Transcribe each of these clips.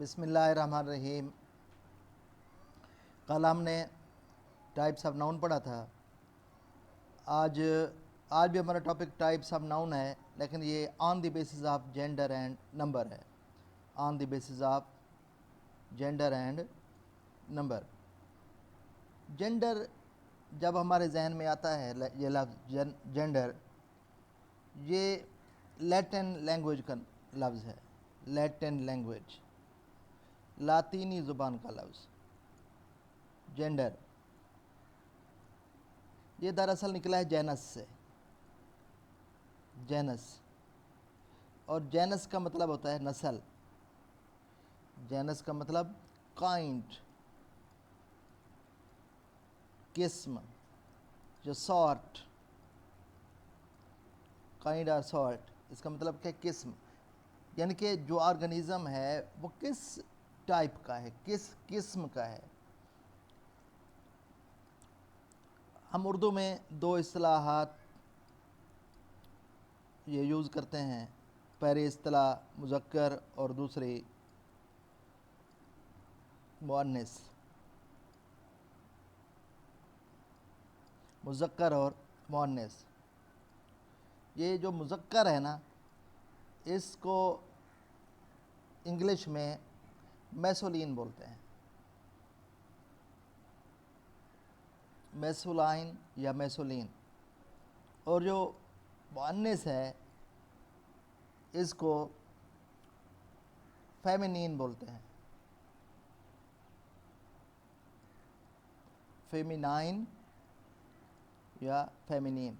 बिस्मिल्लाहिर्रहमानिर्रहीम। कल हमने टाइप्स ऑफ नाउन पढ़ा था। आज आज भी हमारा टॉपिक टाइप्स ऑफ नाउन है, लेकिन ये on the basis of gender and number है। On the basis of gender and number. Gender जब हमारे जहन में आता है, ये लफ्ज़ जेंडर, ये लैटिन लैंग्वेज का लफ्ज़ है। लैटिन लैंग्वेज, लातीनी ज़ुबान का लफ्ज़ जेंडर, ये दरअसल निकला है जेनस से। जेनस, और जेनस का मतलब होता है नस्ल। जेनस का मतलब काइंड, किस्म, जो सॉर्ट, काइंड और सॉर्ट, इसका मतलब क्या, किस्म। यानी कि जो ऑर्गेनिज़म है वो किस टाइप का है, किस किस्म का है। हम उर्दू में दो इस्तिलाहात ये यूज़ करते हैं। पहली इस्तिलाह मुज़क्कर और दूसरी मुअन्निस। मुज़क्कर और मुअन्निस। ये जो मुज़क्कर है ना, इसको इंग्लिश में मैसोलिन बोलते हैं। मैसोलाइन या मैसोलिन। और जो मुअन्निस है इसको फेमिनिन बोलते हैं। फेमिनाइन या फेमिनिन।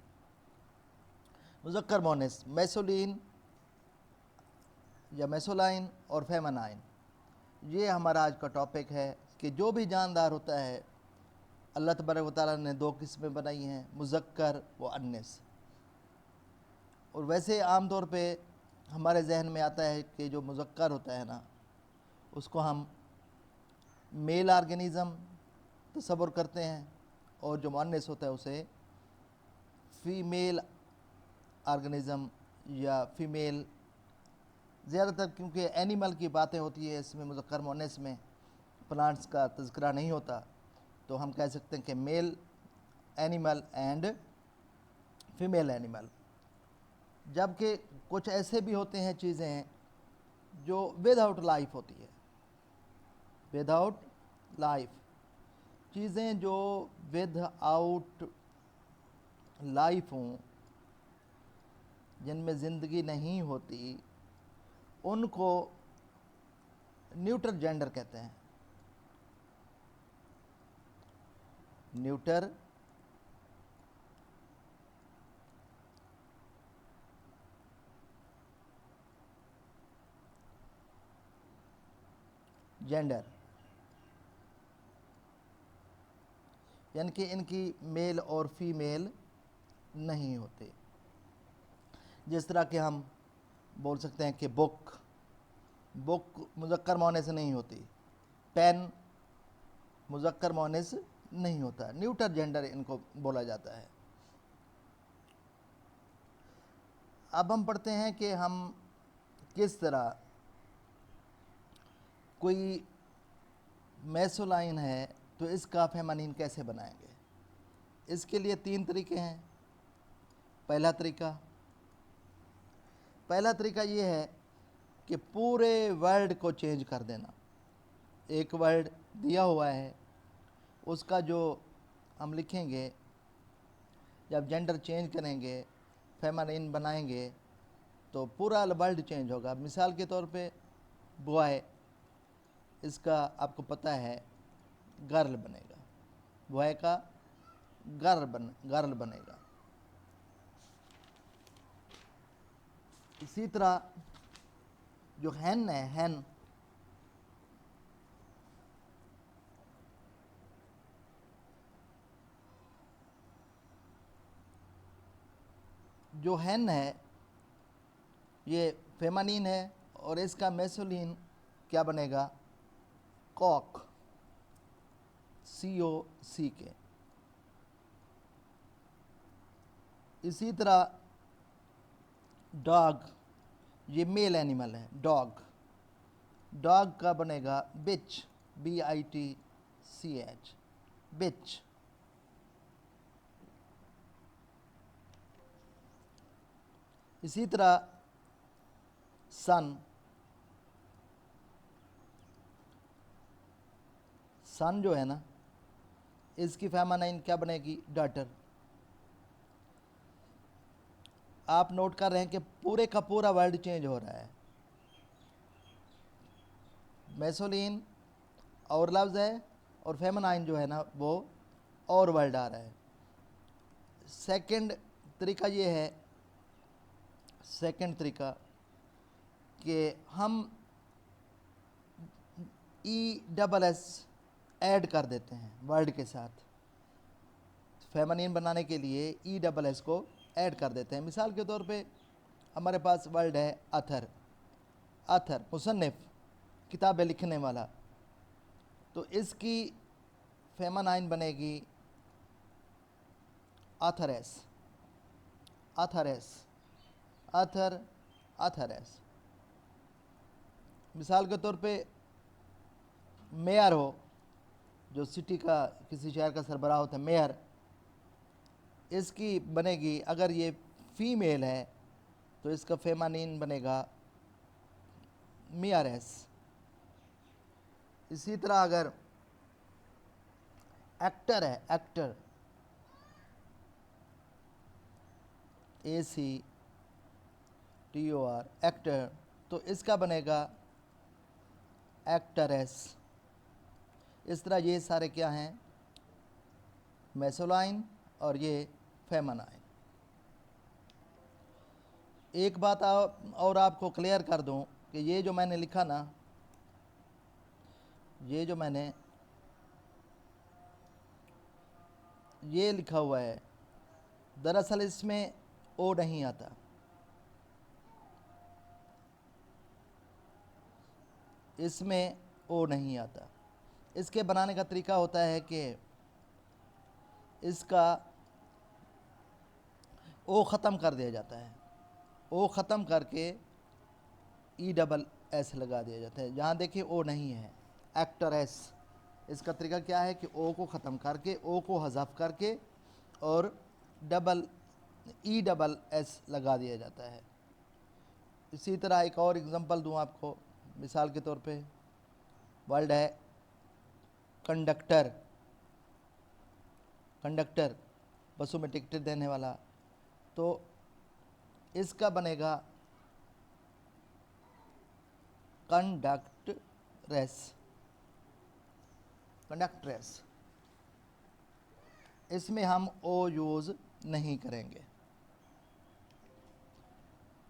मुज़क्कर मुअन्निस, मैसोलिन या मैसोलाइन और फेमनाइन, ये हमारा आज का टॉपिक है कि जो भी जानदार होता है, अल्लाह तबारक व तआला ने दो किस्में बनाई हैं, मुज़क्कर व अन्निस। और वैसे आम तौर पे हमारे जहन में आता है कि जो मुज़क्कर होता है ना, उसको हम मेल ऑर्गेनिज़म तसव्वुर करते हैं, और जो मुअन्निस होता है उसे फ़ीमेल ऑर्गेनिज़म या फ़ीमेल, ज़्यादातर क्योंकि एनिमल की बातें होती है इसमें, मुज़क्कर मुअन्निस में प्लांट्स का तज़किरा नहीं होता, तो हम कह सकते हैं कि male animal and female animal. जबकि कुछ ऐसे भी होते हैं चीज़ें जो विदाउट लाइफ होती है। विदाउट लाइफ, चीज़ें जो विदाउट लाइफ हों, जिनमें ज़िंदगी नहीं होती, उनको न्यूटर जेंडर कहते हैं। न्यूटर जेंडर, यानी कि इनकी मेल और फीमेल नहीं होते। जिस तरह के हम बोल सकते हैं कि बुक, बुक मुज़क्कर मुअन्निस नहीं होती। पेन मुज़क्कर मुअन्निस नहीं होता। न्यूटर जेंडर इनको बोला जाता है। अब हम पढ़ते हैं कि हम किस तरह, कोई मैसोलाइन है तो इसका फेमिनिन कैसे बनाएंगे। इसके लिए तीन तरीके हैं। पहला तरीका ये है कि पूरे वर्ड को चेंज कर देना। एक वर्ड दिया हुआ है, उसका जो हम लिखेंगे, जब जेंडर चेंज करेंगे, फेमिनिन बनाएंगे, तो पूरा वर्ड चेंज होगा। मिसाल के तौर पे बॉय, इसका आपको पता है गर्ल बनेगा। बॉय का गर्ल बनेगा। इसी तरह जो हैन है, हैन, जो हैन है ये फेमिनिन है, और इसका मैसोलिन क्या बनेगा, कॉक, COCK। इसी तरह डॉग, ये मेल एनिमल है, डॉग, डॉग का बनेगा बिच, BITCH, बिच। इसी तरह सन, सन जो है ना, इसकी फेमानाइन क्या बनेगी? डॉटर। आप नोट कर रहे हैं कि पूरे का पूरा वर्ड चेंज हो रहा है। मैसोलिन और लफ्ज़ है, और फेमनाइन जो है ना वो और वर्ड आ रहा है। सेकंड तरीका ये है, सेकंड तरीका कि हम ESS ऐड कर देते हैं वर्ड के साथ। फेमनिन बनाने के लिए ESS को ऐड कर देते हैं। मिसाल के तौर पे हमारे पास वर्ड है अथर, अथर मुसन्निफ, किताबें लिखने वाला, तो इसकी फेमनाइन बनेगी अथरेस, अथरेस, अथर, अथरेस। मिसाल के तौर पे मेयर हो, जो सिटी का किसी शहर का सरबराह होता है, मेयर, इसकी बनेगी, अगर ये फीमेल है तो इसका फेमानिन बनेगा मियारेस। इसी तरह अगर एक्टर है, एक्टर, ACTOR, एक्टर, तो इसका बनेगा एक्टरेस। इस तरह ये सारे क्या हैं? मैसोलाइन और ये फेमनाइन। एक बात और आपको क्लियर कर दूं कि ये जो मैंने लिखा ना, ये जो मैंने ये लिखा हुआ है, दरअसल इसमें ओ नहीं आता। इसमें ओ नहीं आता। इसके बनाने का तरीका होता है कि इसका ओ ख़त्म कर दिया जाता है, ओ ख़त्म करके ESS लगा दिया जाता है। जहाँ देखिए ओ नहीं है, एक्टरेस, इसका तरीका क्या है कि ओ को ख़त्म करके, ओ को हज़फ करके और ESS लगा दिया जाता है। इसी तरह एक और एग्जांपल दूं आपको, मिसाल के तौर पे वर्ड है कंडक्टर, कंडक्टर बसों में टिकट देने वाला, तो इसका बनेगा कंडक्टरेस, कंडक्ट्रेस। इसमें हम ओ यूज़ नहीं करेंगे।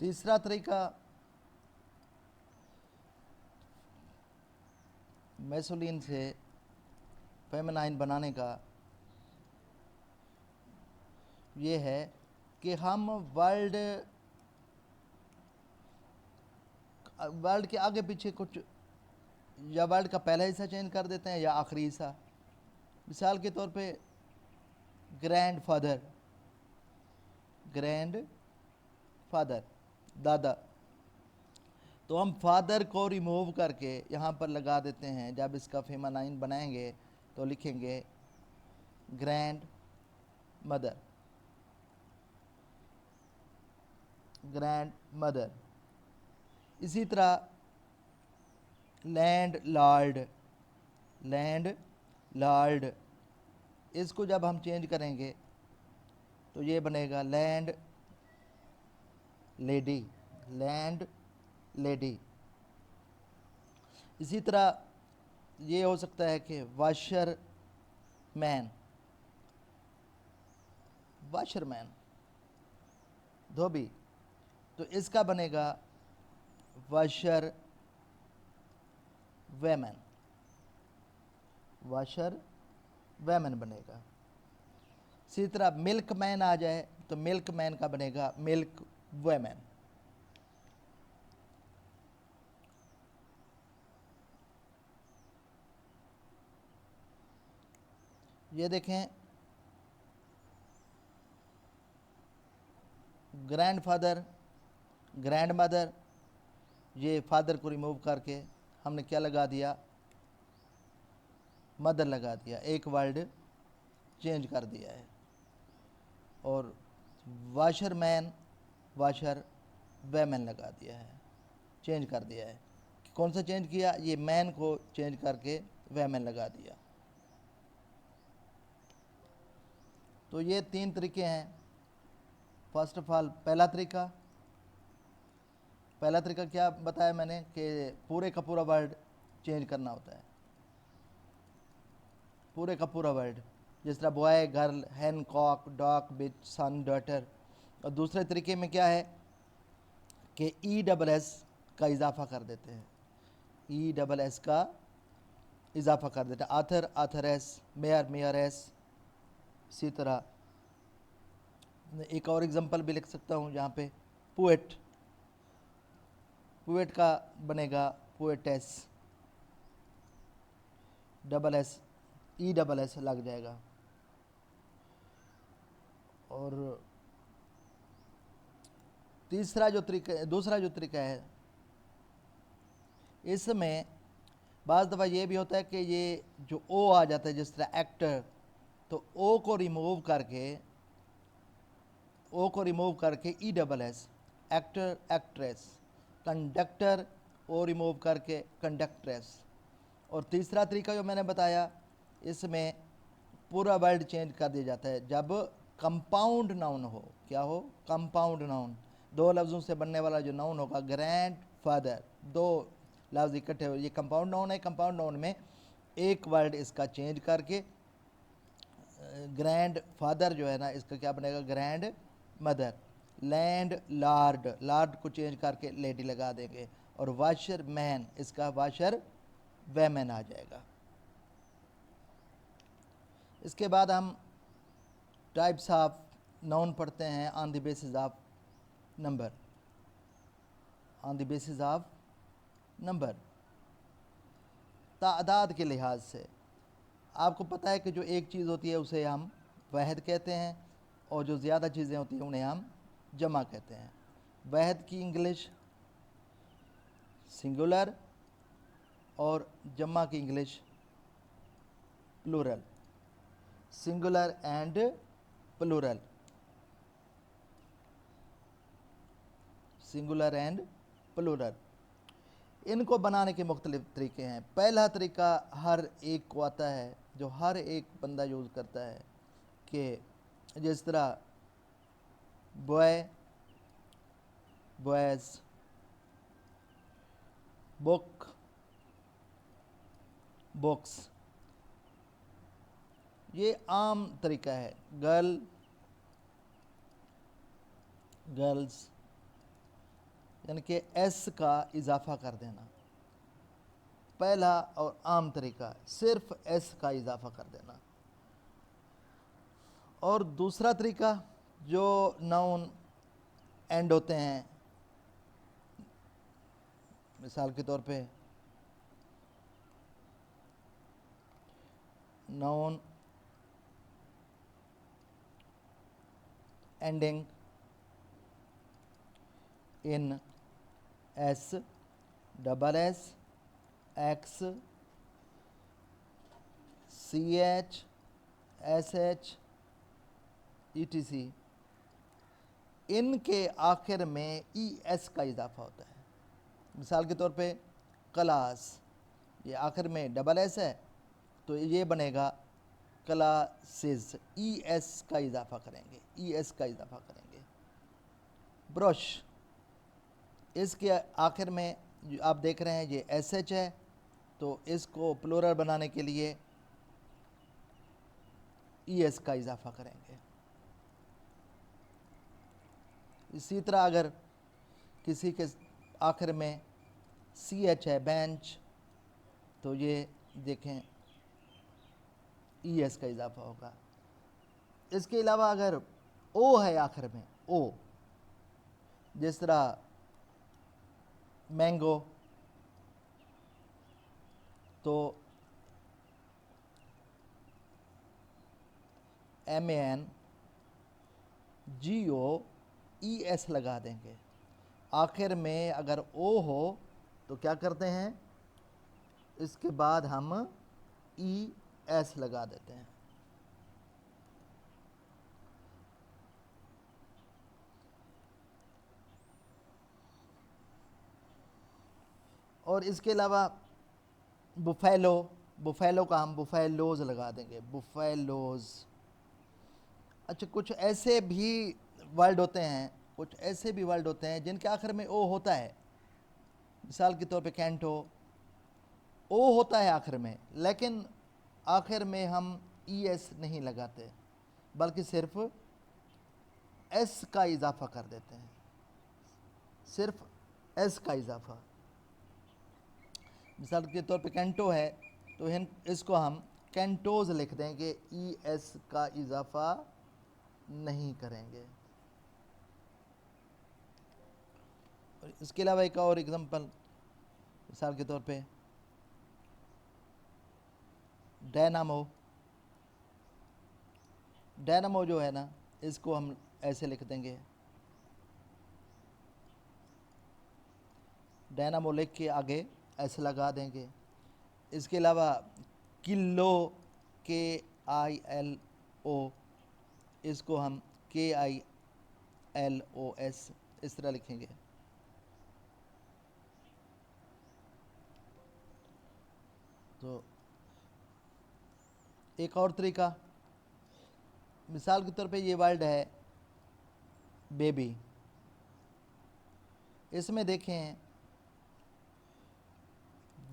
तीसरा तरीका मैसोलिन से फेमिनाइन बनाने का ये है कि हम वर्ड के आगे पीछे कुछ, या वर्ड का पहला हिस्सा चेंज कर देते हैं या आखिरी हिस्सा। मिसाल के तौर पे ग्रैंड फादर, ग्रैंड फादर, दादा, तो हम फादर को रिमूव करके यहाँ पर लगा देते हैं। जब इसका फेमिनाइन बनाएंगे तो लिखेंगे ग्रैंड मदर, ग्रैंड मदर। इसी तरह लैंड लॉर्ड, लैंड लॉर्ड, इसको जब हम चेंज करेंगे तो ये बनेगा लैंड लेडी, लैंड लेडी। इसी तरह ये हो सकता है कि वाशर मैन, वाशरमैन, धोबी, तो इसका बनेगा वाशर वेमन, वाशर वेमन बनेगा। इसी तरह मिल्क मैन आ जाए तो मिल्क मैन का बनेगा मिल्क वेमन। ये देखें, ग्रैंड फादर, ग्रैंड मदर, ये फादर को रिमूव करके हमने क्या लगा दिया, मदर लगा दिया, एक वर्ड चेंज कर दिया है। और वाशर मैन, वाशर वेमेन लगा दिया है, चेंज कर दिया है। कौन सा चेंज किया, ये मैन को चेंज करके वेमेन लगा दिया। तो ये 3 तरीके हैं। फर्स्ट ऑफ ऑल पहला तरीका क्या बताया मैंने कि पूरे का पूरा वर्ड चेंज करना होता है, पूरे का पूरा वर्ड, जिस तरह बॉय, गर्ल, हैन, कॉक, डॉग, बिच, सन, डॉटर। और दूसरे तरीके में क्या है कि ESS का इजाफा कर देते हैं, ESS का इजाफा कर देते हैं, आथर, आथरेस, मेयर, मेयरेस। इसी तरह एक और एग्जांपल भी लिख सकता हूँ जहाँ पे पोएट, पोएट का बनेगा पोएटेस, SS, ESS लग जाएगा। और दूसरा जो तरीका है, इसमें बाज़ दफ़ा ये भी होता है कि ये जो ओ आ जाता है, जिस तरह एक्टर, तो ओ को रिमूव करके ESS, एक्टर, एक्ट्रेस, कंडक्टर, ओ रिमूव करके कंडक्ट्रेस। और तीसरा तरीका जो मैंने बताया, इसमें पूरा वर्ड चेंज कर दिया जाता है जब कंपाउंड नाउन हो। क्या हो, कंपाउंड नाउन, 2 लफ्ज़ों से बनने वाला जो नाउन होगा, ग्रैंड फादर, 2 लफ्ज़ इकट्ठे हो, ये कंपाउंड नाउन है। कंपाउंड नाउन में एक वर्ड इसका चेंज करके ग्रैंड फादर जो है ना, इसका क्या बनेगा, grand mother. Land Lord, Lord को चेंज करके लेडी लगा देंगे। और वाशर मैन, इसका वाशर वेमेन आ जाएगा। इसके बाद हम टाइप्स ऑफ नाउन पढ़ते हैं on the basis of number, on the basis of number, तादाद के लिहाज से। आपको पता है कि जो एक चीज़ होती है उसे हम वाहिद कहते हैं, और जो ज़्यादा चीज़ें होती हैं उन्हें हम जमा कहते हैं। वाहिद की इंग्लिश सिंगुलर और जमा की English plural, singular and plural, singular and plural. इनको बनाने के मुख्तलिफ तरीके हैं। पहला तरीका हर एक को आता है, जो हर एक बंदा यूज़ करता है, कि जिस तरह बॉय, बॉयज़, बुक, बुक्स, ये आम तरीका है। गर्ल, गर्ल्स, यानी कि एस का इजाफा कर देना, पहला और आम तरीका, सिर्फ एस का इजाफा कर देना। और दूसरा तरीका, जो नाउन एंड होते हैं, मिसाल के तौर पे noun ending in S, double S, x, CH, SH, ETC, इनके आखिर में ES का इजाफा होता है। मिसाल के तौर पे क्लास, ये आखिर में डबल एस है तो ये बनेगा क्लासेस, ES का इजाफा करेंगे, ES का इजाफा करेंगे। ब्रश, इसके आखिर में जो आप देख रहे हैं ये SH है, तो इसको प्लूरल बनाने के लिए ES का इजाफा करेंगे। इसी तरह अगर किसी के आखिर में CH है, बेंच, तो ये देखें ES का इजाफा होगा। इसके अलावा अगर O है आखिर में, O, जिस तरह मैंगो, तो MANGOES लगा देंगे। आखिर में अगर O हो तो क्या करते हैं, इसके बाद हम ई एस लगा देते हैं। और इसके अलावा बुफेलो, बुफेलो का हम बुफेलोज लगा देंगे, बुफेलोज। अच्छा, कुछ ऐसे भी वर्ड होते हैं, कुछ ऐसे भी वर्ड होते हैं जिनके आखिर में ओ होता है। मिसाल के तौर पे कैंटो, ओ होता है आखिर में, लेकिन आखिर में हम ई एस नहीं लगाते, बल्कि सिर्फ एस का इजाफा कर देते हैं, सिर्फ एस का इजाफा। मिसाल के तौर पे कैंटो है, तो इसको हम कैंटोज लिख देंगे, ई एस का इजाफा नहीं करेंगे। और इसके अलावा एक और एग्जांपल, मिसाल के तौर पे डायनामो, डायनामो जो है ना, इसको हम ऐसे लिख देंगे, डायनामो लिख के आगे ऐसे लगा देंगे। इसके अलावा किलो, के आई एल ओ, इसको हम के आई एल ओ एस इस तरह लिखेंगे। तो एक और तरीका, मिसाल के तौर पे ये वर्ड है बेबी, इसमें देखें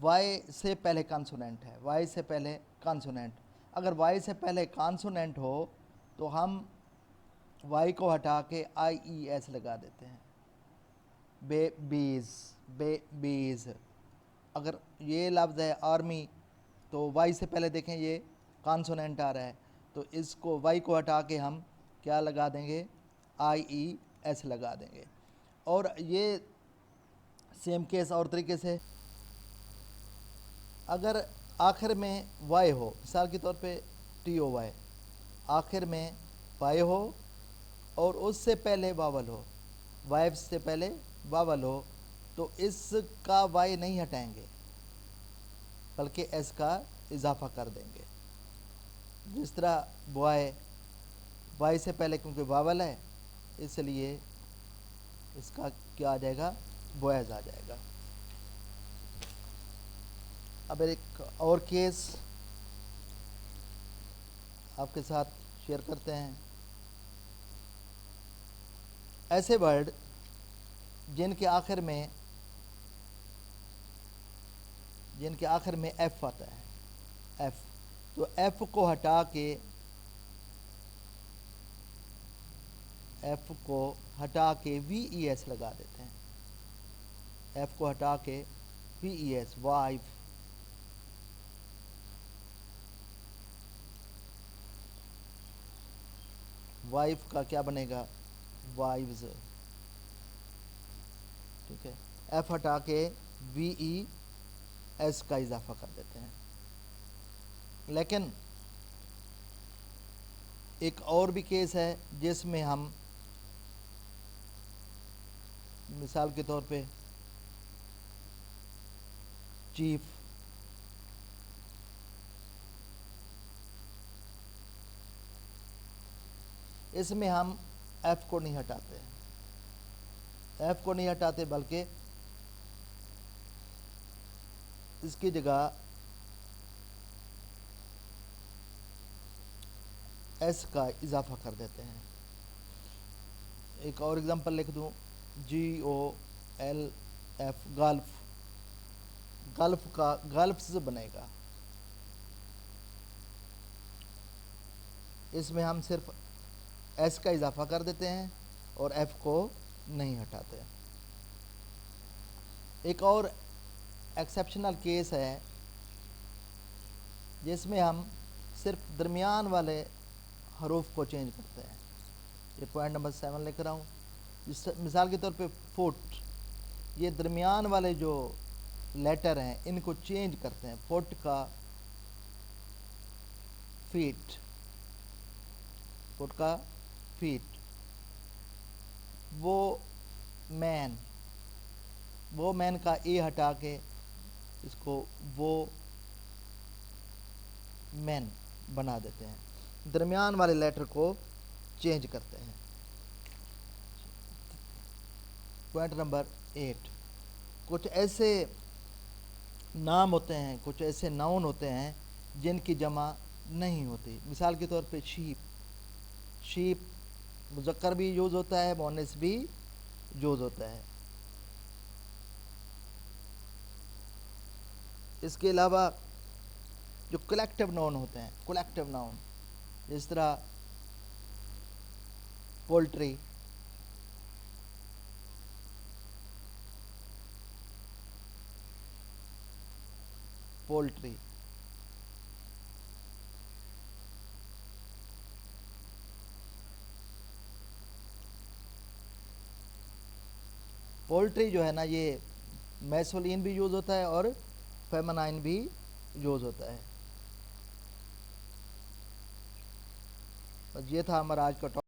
वाई से पहले कॉन्सोनेंट है, वाई से पहले कॉन्सोनेंट। अगर वाई से पहले कॉन्सोनेंट हो तो हम वाई को हटा के आई ई एस लगा देते हैं, बेबीज, बेबीज। अगर ये लफ्ज़ है आर्मी, तो वाई से पहले देखें ये कॉन्सोनेंट आ रहा है, तो इसको वाई को हटा के हम क्या लगा देंगे, आई ई एस लगा देंगे। और ये सेम केस और तरीके से, अगर आखिर में वाई हो, मिसाल के तौर पे टी ओ वाई, आखिर में वाई हो और उससे पहले वावल हो, वाइफ से पहले वावल हो, तो इसका वाई नहीं हटाएंगे, बल्कि एस का इजाफा कर देंगे। जिस तरह बॉय, वाई से पहले क्योंकि वावल है, इसलिए इसका क्या आ जाएगा, बॉयज़ आ जाएगा। अब एक और केस आपके साथ शेयर करते हैं। ऐसे वर्ड जिनके आखिर में एफ आता है, एफ, तो एफ को हटा के वी ई एस लगा देते हैं, एफ को हटा के V E S, wife. Wife का क्या बनेगा, वाइव्स, ठीक है। एफ हटा के वी ई एस का इजाफा कर देते हैं। लेकिन एक और भी केस है जिसमें हम मिसाल के तौर पे चीफ, इसमें हम एफ को नहीं हटाते, एफ को नहीं हटाते, बल्कि इसकी जगह एस का इजाफा कर देते हैं। एक और एग्जांपल लिख दूं, G O L F, gulf, gulf का गल्फ से बनेगा, इसमें हम सिर्फ एस का इजाफा कर देते हैं और एफ को नहीं हटाते। एक और एक्सेप्शनल केस है जिसमें हम सिर्फ दरमियान वाले हरूफ को चेंज करते हैं। ये पॉइंट नंबर 7 लिख रहा हूँ। मिसाल के तौर पे फुट, ये दरमियान वाले जो लेटर हैं इनको चेंज करते हैं, फुट का फीट, फुट का फीट। वो मैन का ए हटा के इसको वो मैन बना देते हैं, दरमियान वाले लेटर को चेंज करते हैं। पॉइंट नंबर 8, कुछ ऐसे नाम होते हैं, कुछ ऐसे नाउन होते हैं जिनकी जमा नहीं होती। मिसाल के तौर पे शीप, शीप मुज़क्कर भी यूज़ होता है, मुअन्नस भी यूज़ होता है। इसके अलावा जो कलेक्टिव नाउन होते हैं, कलेक्टिव नाउन, जिस तरह पोल्ट्री, पोल्ट्री, पोल्ट्री जो है ना, ये मैसोलिन भी यूज़ होता है और फेमनाइन भी यूज़ होता है। और ये था हमारा आज का टॉपिक।